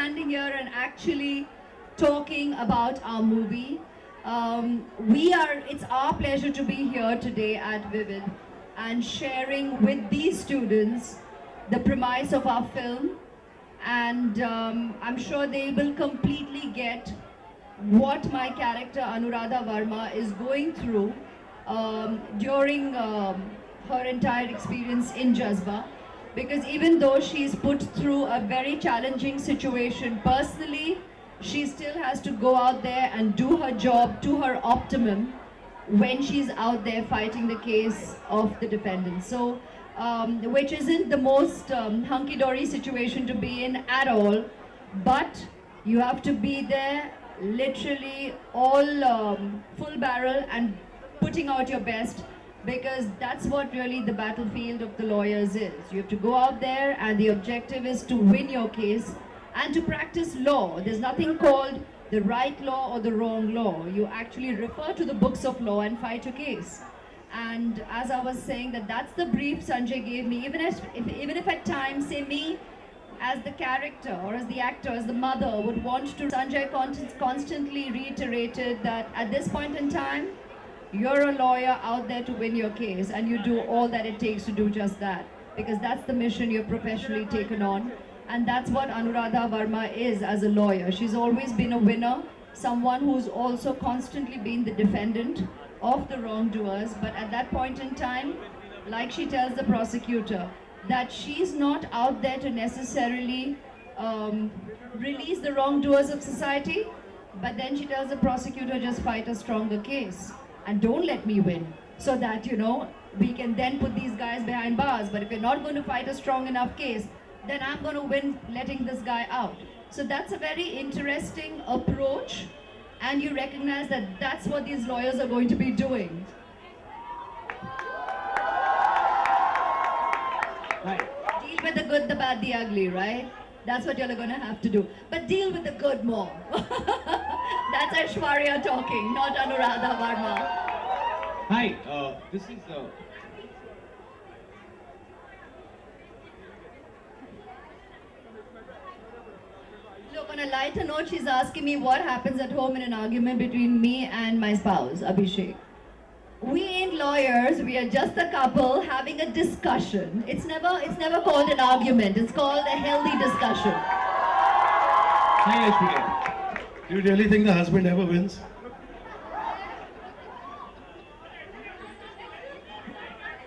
standing here and actually talking about our movie. It's our pleasure to be here today at Vivid and sharing with these students the premise of our film, and I'm sure they will completely get what my character Anuradha Verma is going through during her entire experience in Jazba, because even though she's put through a very challenging situation personally, she still has to go out there and do her job to her optimum when she's out there fighting the case of the defendant. So, which isn't the most hunky-dory situation to be in at all, but you have to be there literally all full barrel and putting out your best, because that's what really the battlefield of the lawyers is. You have to go out there and the objective is to win your case and to practice law. There's nothing called the right law or the wrong law. You actually refer to the books of law and fight your case. And as I was saying, that's the brief Sanjay gave me, even if at times, say me, as the character or as the actor, as the mother would want to, Sanjay constantly reiterated that at this point in time, you're a lawyer out there to win your case, and you do all that it takes to do just that, because that's the mission you've professionally taken on. And that's what Anuradha Verma is as a lawyer. She's always been a winner, someone who's also constantly been the defendant of the wrongdoers. But at that point in time, like she tells the prosecutor, that she's not out there to necessarily release the wrongdoers of society, but then she tells the prosecutor, just fight a stronger case and don't let me win, so that, you know, we can then put these guys behind bars. But if you're not going to fight a strong enough case, then I'm going to win letting this guy out. So that's a very interesting approach, and you recognize that that's what these lawyers are going to be doing. Right. Deal with the good, the bad, the ugly, right? That's what you're going to have to do. But deal with the good more. That's Aishwarya talking, not Anuradha Verma. Hi, this is... Look, on a lighter note, she's asking me what happens at home in an argument between me and my spouse, Abhishek. We ain't lawyers, we are just a couple having a discussion. It's never called an argument, it's called a healthy discussion. Hi, Aishwarya. Do you really think the husband ever wins?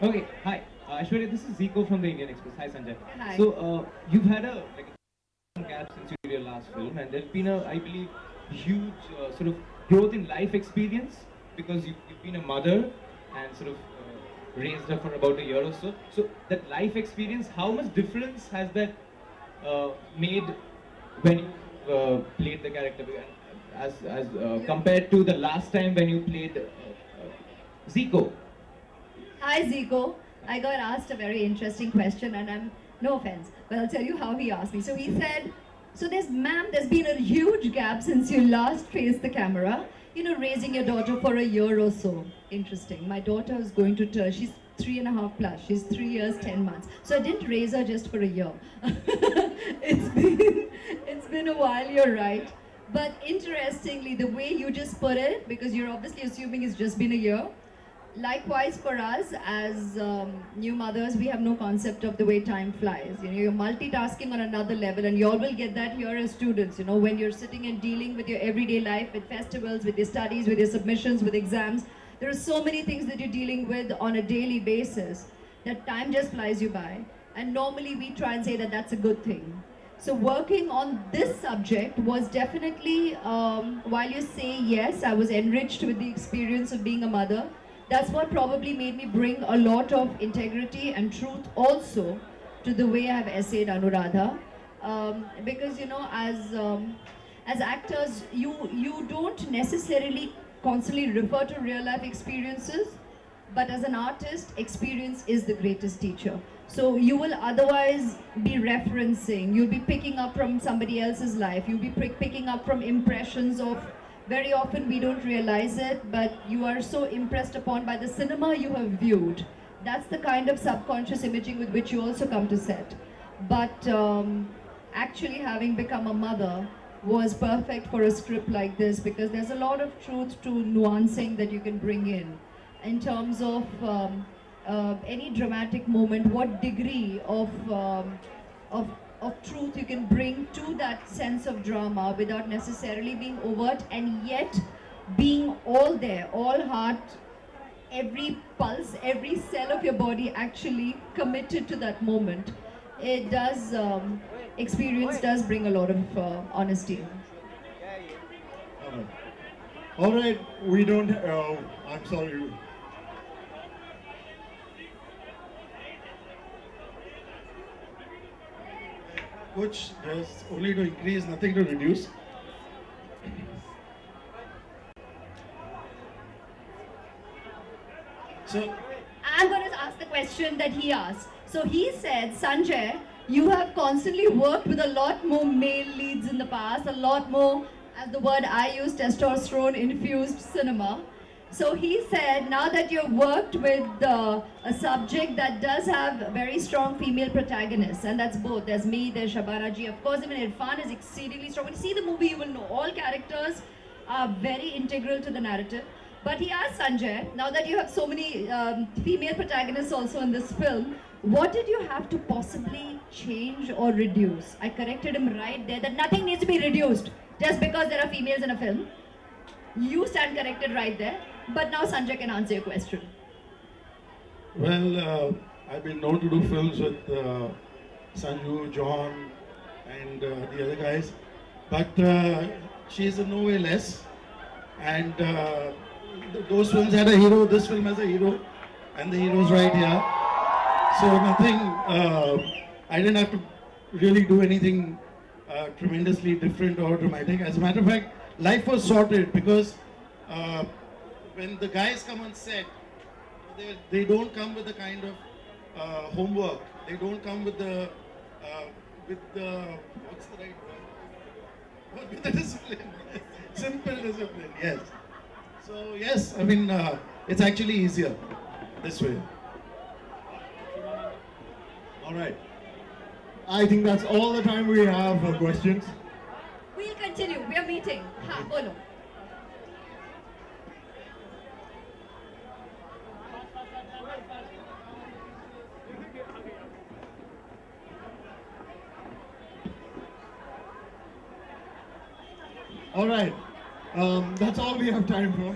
Okay, hi. Aishwarya, this is Zico from the Indian Express. Hi, Sanjay. Hi. So, you've had a gap since you did your last film, and there's been a, I believe, huge sort of growth in life experience, because you've been a mother and sort of raised her for about a year or so. So, that life experience, how much difference has that made when you played the character, as compared to the last time when you played Zico? Hi Zico, I got asked a very interesting question, and no offense, but I'll tell you how he asked me. So he said, so there's been a huge gap since you last faced the camera, you know, raising your daughter for a year or so. Interesting. My daughter is going to turn, she's 3.5 plus, she's 3 years, 10 months. So I didn't raise her just for a year. It's been a while, you're right. But interestingly, the way you just put it, because you're obviously assuming it's just been a year, likewise for us as new mothers, we have no concept of the way time flies. You know, you're multitasking on another level, and you all will get that here as students. You know, when you're sitting and dealing with your everyday life, with festivals, with your studies, with your submissions, with exams, there are so many things that you're dealing with on a daily basis that time just flies you by. And normally we try and say that that's a good thing. So working on this subject was definitely, while you say yes, I was enriched with the experience of being a mother. That's what probably made me bring a lot of integrity and truth also to the way I've essayed Anuradha. Because, you know, as actors, you don't necessarily constantly refer to real life experiences, but as an artist, experience is the greatest teacher. So you will otherwise be referencing, you'll be picking up from somebody else's life, you'll be picking up from impressions of, very often we don't realize it, but you are so impressed upon by the cinema you have viewed. That's the kind of subconscious imaging with which you also come to set. But actually having become a mother was perfect for a script like this, because there's a lot of truth to nuancing that you can bring in terms of any dramatic moment, what degree of truth you can bring to that sense of drama without necessarily being overt, and yet being all there, all heart, every pulse, every cell of your body actually committed to that moment. It does, experience does bring a lot of honesty. All right, we don't, I'm sorry. Coach, there's only to increase, nothing to reduce. So, I'm going to ask the question that he asked. So he said, Sanjay, you have constantly worked with a lot more male leads in the past, a lot more, as the word I use, testosterone-infused cinema. So he said, now that you've worked with a subject that does have very strong female protagonists, and that's both, there's me, there's Shabana ji, of course, even Irfan is exceedingly strong. When you see the movie, you will know all characters are very integral to the narrative. But he asked Sanjay, now that you have so many female protagonists also in this film, what did you have to possibly change or reduce? I corrected him right there that nothing needs to be reduced just because there are females in a film. You stand corrected right there. But now Sanjay can answer your question. Well, I've been known to do films with Sanju, John, and the other guys. But she's in no way less. And those films had a hero, this film has a hero, and the hero's right here. So nothing, I didn't have to really do anything tremendously different or dramatic. As a matter of fact, life was sorted because when the guys come on set, they don't come with the kind of homework. They don't come with the, what's the right word? With the discipline. Simple discipline, yes. So yes, I mean, it's actually easier this way. all right. I think that's all the time we have for questions. We'll continue. We are meeting. Ha, bolo. All right. That's all we have time for.